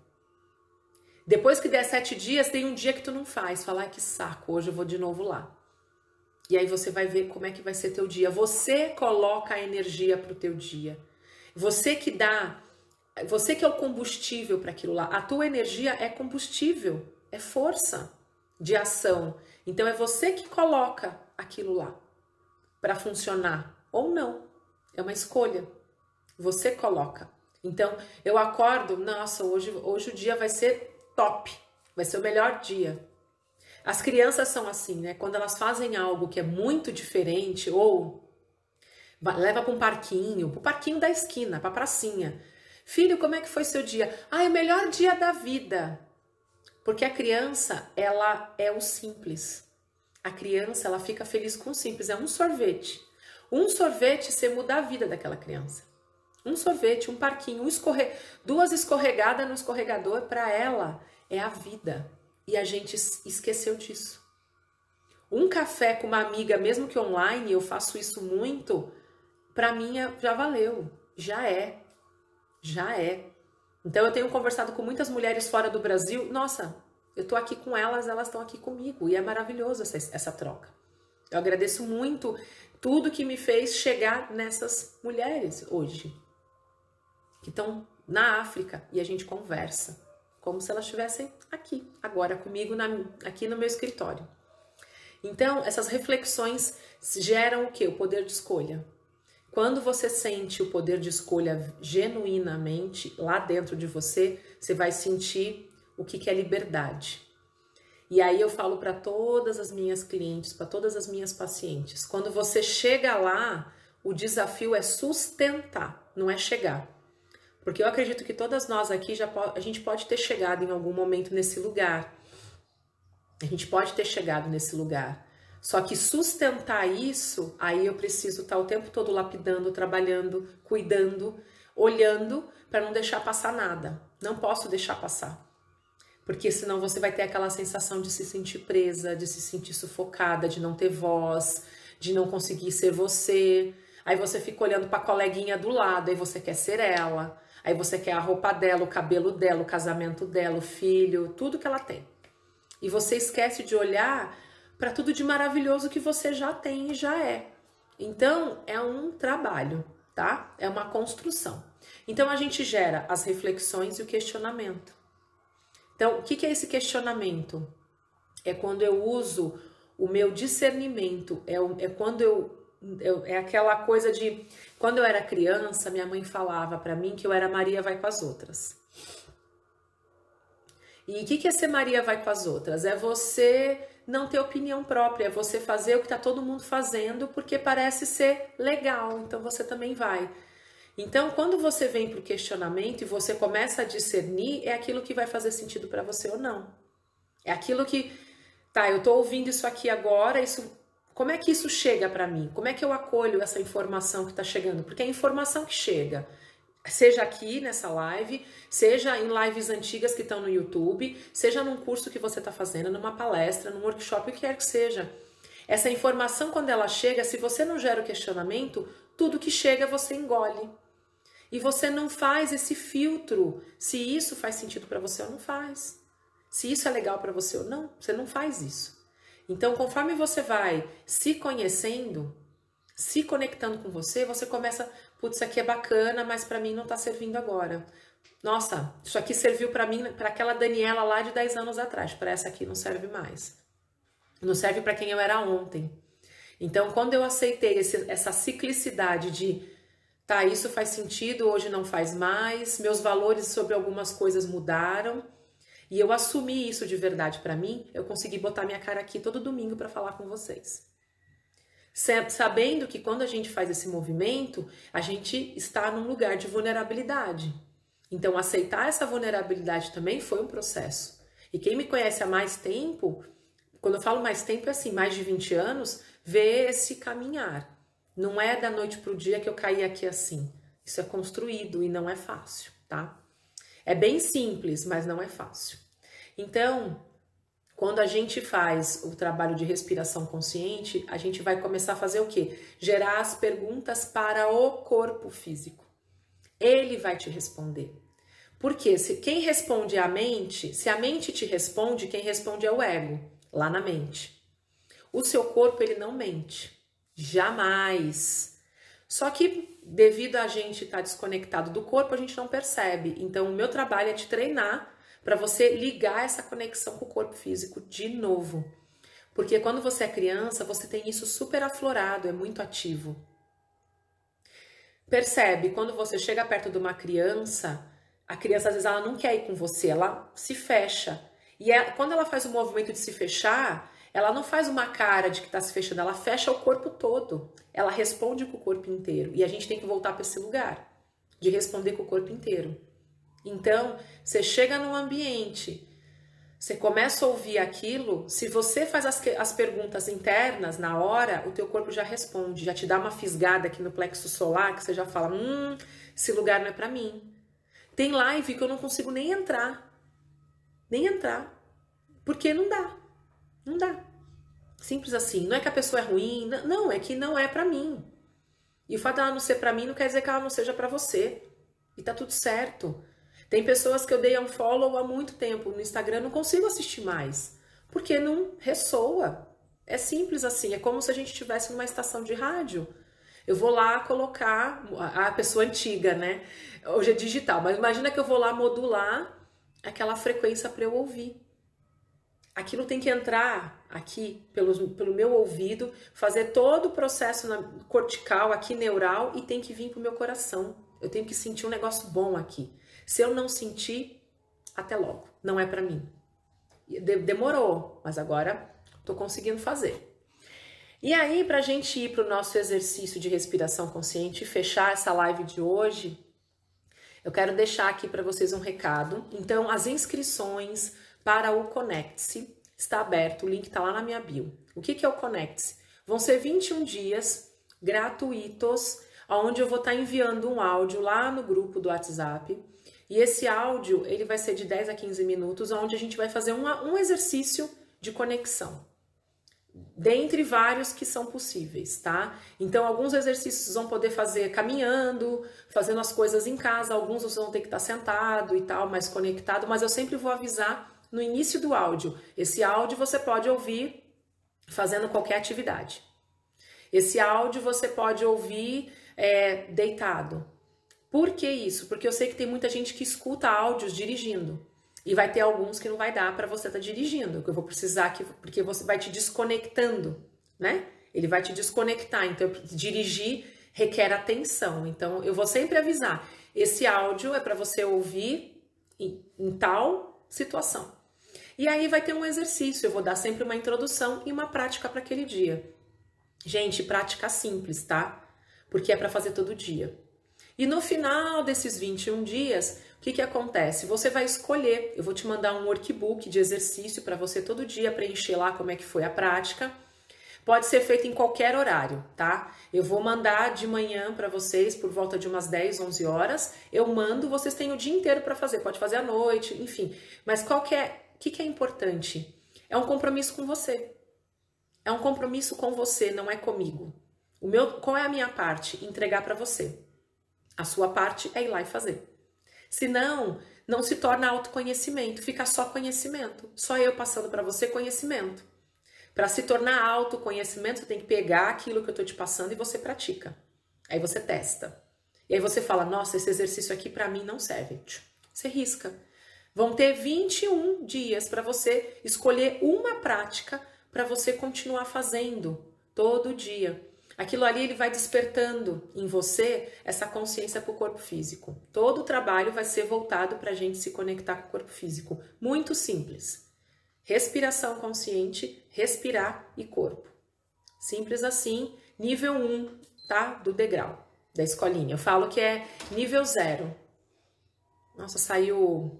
Depois que der 7 dias, tem um dia que tu não faz. Fala, que saco, hoje eu vou de novo lá. E aí você vai ver como é que vai ser teu dia. Você coloca a energia pro teu dia. Você que é o combustível para aquilo lá. A tua energia é combustível, é força de ação. Então é você que coloca aquilo lá para funcionar ou não. É uma escolha. Você coloca. Então eu acordo, nossa, hoje o dia vai ser top, vai ser o melhor dia. As crianças são assim, né? Quando elas fazem algo que é muito diferente, ou leva para um parquinho, pro parquinho da esquina, pra pracinha. Filho, como é que foi seu dia? Ah, é o melhor dia da vida. Porque a criança, ela é o simples. A criança, ela fica feliz com o simples. É um sorvete. Um sorvete, você muda a vida daquela criança. Um sorvete, um parquinho, 2 escorregadas no escorregador, para ela é a vida. E a gente esqueceu disso. Um café com uma amiga, mesmo que online, eu faço isso muito, para mim já valeu, já é. Então eu tenho conversado com muitas mulheres fora do Brasil, nossa, eu tô aqui com elas estão aqui comigo, e é maravilhoso essa troca. Eu agradeço muito tudo que me fez chegar nessas mulheres hoje, que estão na África, e a gente conversa, como se elas estivessem aqui, agora comigo, aqui no meu escritório. Então, essas reflexões geram o quê? O poder de escolha. Quando você sente o poder de escolha genuinamente lá dentro de você, você vai sentir o que é liberdade. E aí eu falo para todas as minhas clientes, para todas as minhas pacientes, quando você chega lá, o desafio é sustentar, não é chegar. Porque eu acredito que todas nós aqui, a gente pode ter chegado em algum momento nesse lugar. A gente pode ter chegado nesse lugar. Só que sustentar isso, aí eu preciso estar o tempo todo lapidando, trabalhando, cuidando, olhando para não deixar passar nada. Não posso deixar passar. Porque senão você vai ter aquela sensação de se sentir presa, de se sentir sufocada, de não ter voz, de não conseguir ser você. Aí você fica olhando para a coleguinha do lado, aí você quer ser ela. Aí você quer a roupa dela, o cabelo dela, o casamento dela, o filho, tudo que ela tem. E você esquece de olhar para tudo de maravilhoso que você já tem e já é. Então, é um trabalho, tá? É uma construção. Então, a gente gera as reflexões e o questionamento. Então, o que é esse questionamento? É quando eu uso o meu discernimento, é quando é aquela coisa de... Quando eu era criança, minha mãe falava para mim que eu era Maria vai com as outras. E o que é ser Maria vai com as outras? É você não ter opinião própria, é você fazer o que está todo mundo fazendo porque parece ser legal, então você também vai. Então, quando você vem para o questionamento e você começa a discernir, é aquilo que vai fazer sentido para você ou não. É aquilo que, tá, eu estou ouvindo isso aqui agora, como é que isso chega para mim? Como é que eu acolho essa informação que está chegando? Porque é a informação que chega. Seja aqui nessa live, seja em lives antigas que estão no YouTube, seja num curso que você está fazendo, numa palestra, num workshop, o que quer que seja. Essa informação, quando ela chega, se você não gera o questionamento, tudo que chega você engole. E você não faz esse filtro, se isso faz sentido para você ou não faz. Se isso é legal para você ou não, você não faz isso. Então, conforme você vai se conhecendo, se conectando com você, você começa, putz, isso aqui é bacana, mas para mim não tá servindo agora. Nossa, isso aqui serviu para mim, para aquela Daniela lá de 10 anos atrás, para essa aqui não serve mais. Não serve para quem eu era ontem. Então, quando eu aceitei essa ciclicidade de, tá, isso faz sentido, hoje não faz mais, meus valores sobre algumas coisas mudaram, e eu assumi isso de verdade para mim, eu consegui botar minha cara aqui todo domingo para falar com vocês. Sabendo que quando a gente faz esse movimento, a gente está num lugar de vulnerabilidade. Então, aceitar essa vulnerabilidade também foi um processo. E quem me conhece há mais tempo, quando eu falo mais tempo, é assim, mais de 20 anos, vê esse caminhar. Não é da noite para o dia que eu caí aqui assim. Isso é construído e não é fácil, tá? É bem simples, mas não é fácil. Então, Quando a gente faz o trabalho de respiração consciente, a gente vai começar a fazer o quê? Gerar as perguntas para o corpo físico. Ele vai te responder. Porque quem responde é a mente, se a mente te responde, quem responde é o ego, lá na mente. O seu corpo, ele não mente. Jamais. Só que devido a gente estar desconectado do corpo, a gente não percebe. Então, o meu trabalho é te treinar para você ligar essa conexão com o corpo físico de novo. Porque quando você é criança, você tem isso super aflorado, é muito ativo. Percebe, quando você chega perto de uma criança, a criança às vezes ela não quer ir com você, ela se fecha. E quando ela faz o movimento de se fechar, ela não faz uma cara de que está se fechando, ela fecha o corpo todo. Ela responde com o corpo inteiro. E a gente tem que voltar para esse lugar, de responder com o corpo inteiro. Então, você chega num ambiente, você começa a ouvir aquilo, se você faz as perguntas internas na hora, o teu corpo já responde, já te dá uma fisgada aqui no plexo solar, que você já fala, esse lugar não é pra mim. Tem live que eu não consigo nem entrar, porque não dá. Simples assim, não é que a pessoa é ruim, não, é que não é pra mim. E o fato dela não ser pra mim não quer dizer que ela não seja pra você. E tá tudo certo. Tem pessoas que eu dei unfollow há muito tempo no Instagram, não consigo assistir mais, porque não ressoa. É simples assim, é como se a gente estivesse numa estação de rádio. Eu vou lá colocar, a pessoa antiga, né? Hoje é digital, mas imagina que eu vou lá modular aquela frequência para eu ouvir. Aquilo tem que entrar aqui pelo meu ouvido, fazer todo o processo cortical, aqui neural, e tem que vir pro meu coração. Eu tenho que sentir um negócio bom aqui. Se eu não sentir, até logo. Não é pra mim. Demorou, mas agora tô conseguindo fazer. E aí, pra gente ir pro nosso exercício de respiração consciente e fechar essa live de hoje, eu quero deixar aqui para vocês um recado. Então, as inscrições para o Conecte-se está aberto, o link tá lá na minha bio. O que é o Conecte-se? Vão ser 21 dias gratuitos, onde eu vou estar enviando um áudio lá no grupo do WhatsApp. E esse áudio, ele vai ser de 10 a 15 minutos, onde a gente vai fazer um exercício de conexão. Dentre vários que são possíveis, tá? Então, alguns exercícios vão poder fazer caminhando, fazendo as coisas em casa, alguns vocês vão ter que estar sentado e tal, mais conectado, mas eu sempre vou avisar no início do áudio. Esse áudio você pode ouvir fazendo qualquer atividade. Esse áudio você pode ouvir deitado. Por que isso? Porque eu sei que tem muita gente que escuta áudios dirigindo. E vai ter alguns que não vai dar para você estar dirigindo, que eu vou precisar, porque você vai te desconectando, né? Ele vai te desconectar, então dirigir requer atenção. Então eu vou sempre avisar, esse áudio é para você ouvir em tal situação. E aí vai ter um exercício, eu vou dar sempre uma introdução e uma prática para aquele dia. Gente, prática simples, tá? Porque é para fazer todo dia. E no final desses 21 dias, o que acontece? Você vai escolher, eu vou te mandar um workbook de exercício para você todo dia preencher lá como é que foi a prática. Pode ser feito em qualquer horário, tá? Eu vou mandar de manhã para vocês por volta de umas 10, 11 horas. Eu mando, vocês têm o dia inteiro para fazer, pode fazer à noite, enfim. Mas o que é importante? É um compromisso com você. É um compromisso com você, não é comigo. Qual é a minha parte? Entregar para você. A sua parte é ir lá e fazer. Senão, não se torna autoconhecimento, fica só conhecimento. Só eu passando para você conhecimento. Para se tornar autoconhecimento, você tem que pegar aquilo que eu estou te passando e você pratica. Aí você testa. E aí você fala, nossa, esse exercício aqui para mim não serve. Você risca. Vão ter 21 dias para você escolher uma prática para você continuar fazendo todo dia. Aquilo ali ele vai despertando em você essa consciência para o corpo físico. Todo o trabalho vai ser voltado para a gente se conectar com o corpo físico. Muito simples. Respiração consciente, respirar e corpo. Simples assim, nível 1, tá? Do degrau, da escolinha. Eu falo que é nível 0. Nossa, saiu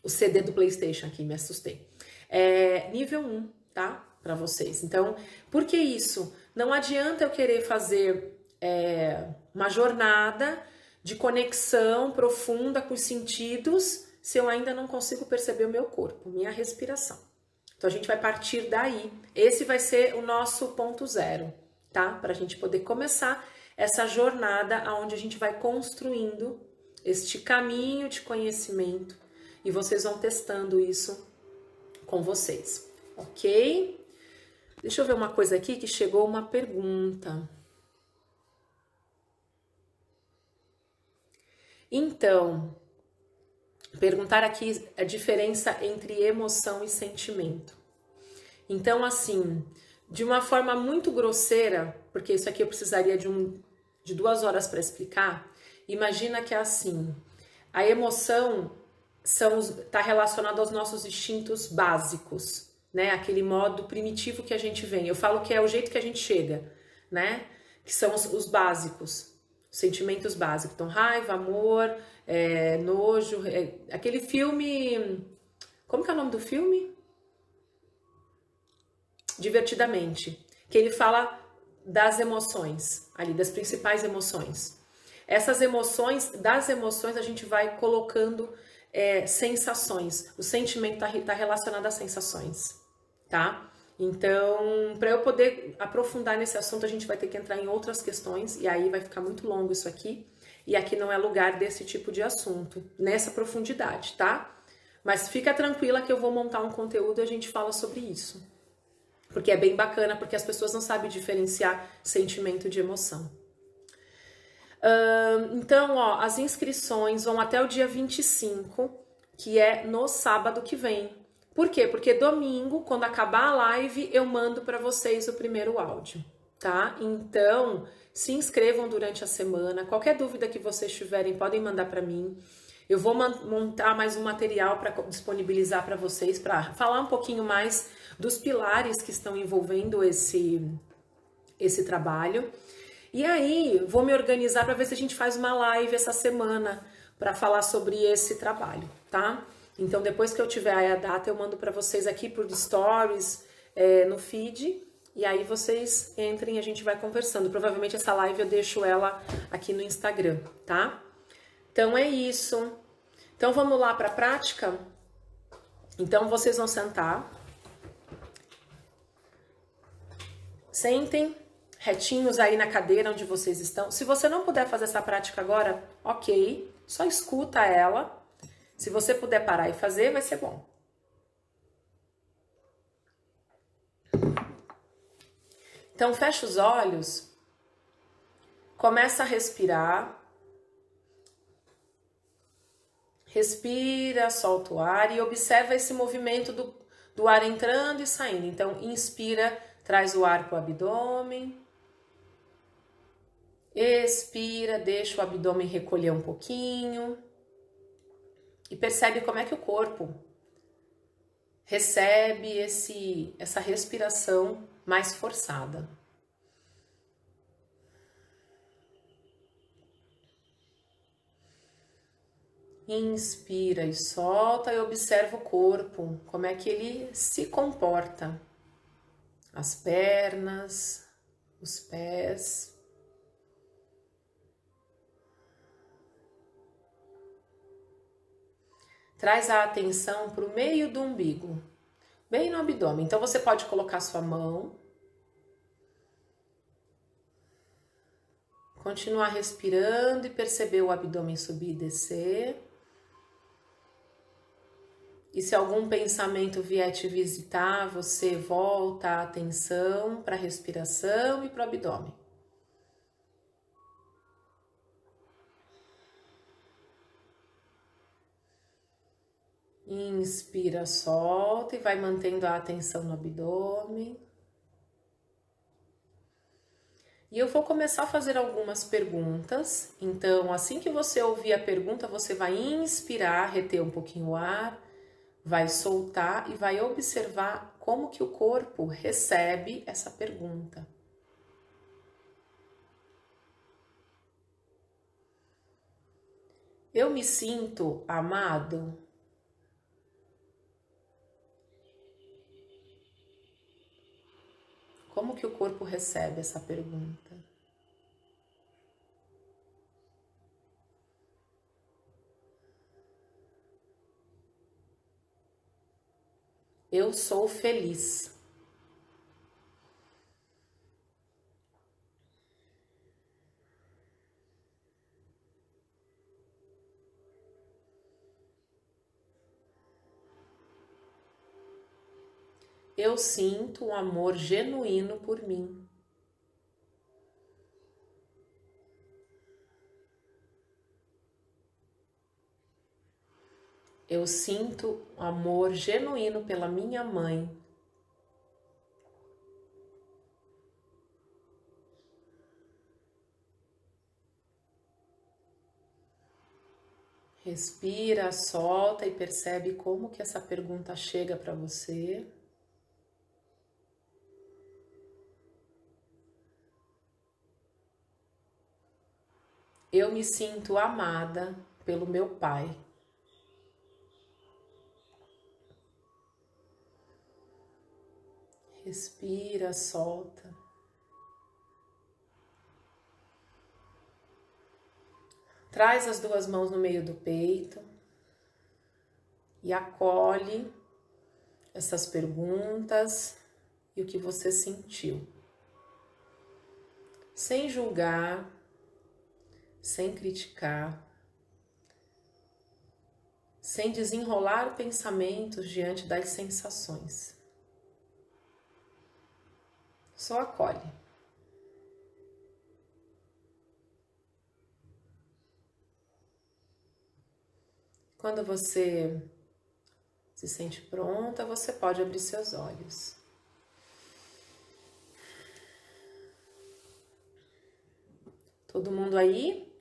o CD do PlayStation aqui, me assustei. É nível 1, tá? Para vocês. Então, por que isso? Não adianta eu querer fazer uma jornada de conexão profunda com os sentidos se eu ainda não consigo perceber o meu corpo, minha respiração. Então a gente vai partir daí. Esse vai ser o nosso ponto zero, tá? Para a gente poder começar essa jornada onde a gente vai construindo este caminho de conhecimento e vocês vão testando isso com vocês, ok? Deixa eu ver uma coisa aqui que chegou uma pergunta. Então, perguntar aqui a diferença entre emoção e sentimento. Então, assim, de uma forma muito grosseira, porque isso aqui eu precisaria de 2 horas para explicar, imagina que é assim, a emoção está relacionada aos nossos instintos básicos, né? Aquele modo primitivo que a gente vem. Eu falo que é o jeito que a gente chega, né? Que são os básicos, os sentimentos básicos. Então, raiva, amor, nojo, aquele filme... Como que é o nome do filme? Divertidamente. Que ele fala das emoções, ali, das principais emoções. Essas emoções, das emoções a gente vai colocando sensações. O sentimento tá relacionado às sensações, tá? Então, para eu poder aprofundar nesse assunto, a gente vai ter que entrar em outras questões, e aí vai ficar muito longo isso aqui, e aqui não é lugar desse tipo de assunto, nessa profundidade, tá? Mas fica tranquila que eu vou montar um conteúdo e a gente fala sobre isso. Porque é bem bacana, porque as pessoas não sabem diferenciar sentimento de emoção. Então, ó, as inscrições vão até o dia 25, que é no sábado que vem. Por quê? Porque domingo, quando acabar a live, eu mando para vocês o primeiro áudio, tá? Então, se inscrevam durante a semana. Qualquer dúvida que vocês tiverem, podem mandar para mim. Eu vou montar mais um material para disponibilizar para vocês, para falar um pouquinho mais dos pilares que estão envolvendo esse trabalho. E aí, vou me organizar para ver se a gente faz uma live essa semana para falar sobre esse trabalho, tá? Então, depois que eu tiver aí a data, eu mando para vocês aqui por stories, no feed, e aí vocês entrem e a gente vai conversando. Provavelmente essa live eu deixo ela aqui no Instagram, tá? Então, é isso. Então, vamos lá para a prática? Então, vocês vão sentar. Sentem retinhos aí na cadeira onde vocês estão. Se você não puder fazer essa prática agora, ok, só escuta ela. Se você puder parar e fazer, vai ser bom. Então, fecha os olhos, começa a respirar. Respira, solta o ar e observa esse movimento do ar entrando e saindo. Então, inspira, traz o ar para o abdômen. Expira, deixa o abdômen recolher um pouquinho. E percebe como é que o corpo recebe essa respiração mais forçada. Inspira e solta e observa o corpo, como é que ele se comporta. As pernas, os pés. Traz a atenção para o meio do umbigo, bem no abdômen. Então você pode colocar sua mão. Continuar respirando e perceber o abdômen subir e descer. E se algum pensamento vier te visitar, você volta a atenção para a respiração e para o abdômen. Inspira, solta e vai mantendo a atenção no abdômen. E eu vou começar a fazer algumas perguntas. Então, assim que você ouvir a pergunta, você vai inspirar, reter um pouquinho o ar, vai soltar e vai observar como que o corpo recebe essa pergunta. Eu me sinto amado? Como que o corpo recebe essa pergunta? Eu sou feliz. Eu sinto um amor genuíno por mim. Eu sinto um amor genuíno pela minha mãe. Respira, solta e percebe como que essa pergunta chega para você. Eu me sinto amada pelo meu pai. Respira, solta. Traz as duas mãos no meio do peito e acolhe essas perguntas e o que você sentiu. Sem julgar, sem criticar, sem desenrolar pensamentos diante das sensações. Só acolhe. Quando você se sente pronta, você pode abrir seus olhos. Todo mundo aí?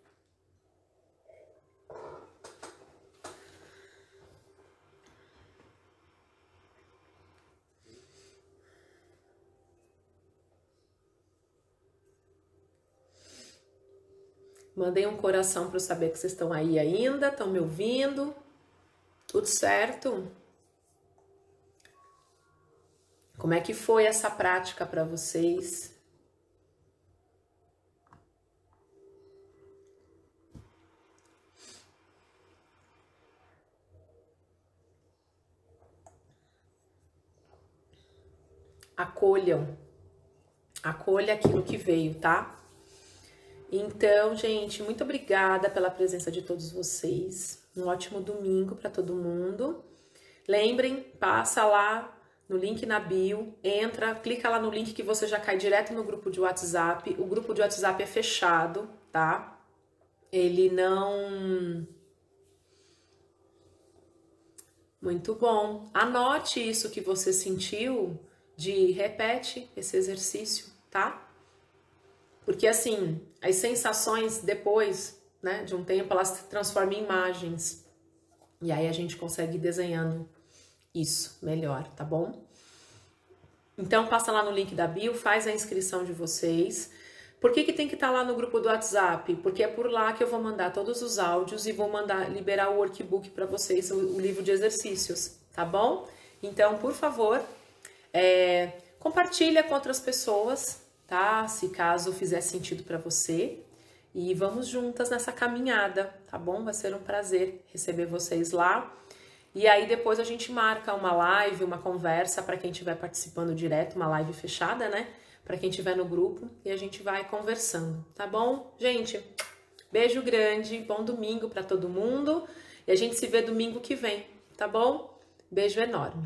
Mandei um coração para eu saber que vocês estão aí ainda, estão me ouvindo. Tudo certo? Como é que foi essa prática para vocês? Acolham. Acolha aquilo que veio, tá? Então, gente, muito obrigada pela presença de todos vocês. Um ótimo domingo para todo mundo. Lembrem, passa lá no link na bio, entra, clica lá no link que você já cai direto no grupo de WhatsApp. O grupo de WhatsApp é fechado, tá? Ele não... Muito bom. Anote isso que você sentiu, repete esse exercício, tá? Porque assim, as sensações depois, né, de um tempo, elas se transformam em imagens. E aí a gente consegue ir desenhando isso melhor, tá bom? Então passa lá no link da bio, faz a inscrição de vocês. Por que tem que estar lá no grupo do WhatsApp? Porque é por lá que eu vou mandar todos os áudios e vou liberar o workbook para vocês, o livro de exercícios, tá bom? Então, por favor, compartilha com outras pessoas, tá? Se caso fizer sentido para você. E vamos juntas nessa caminhada, tá bom? Vai ser um prazer receber vocês lá. E aí depois a gente marca uma live, uma conversa para quem estiver participando direto, uma live fechada, né? Para quem estiver no grupo e a gente vai conversando, tá bom? Gente, beijo grande, bom domingo para todo mundo e a gente se vê domingo que vem, tá bom? Beijo enorme.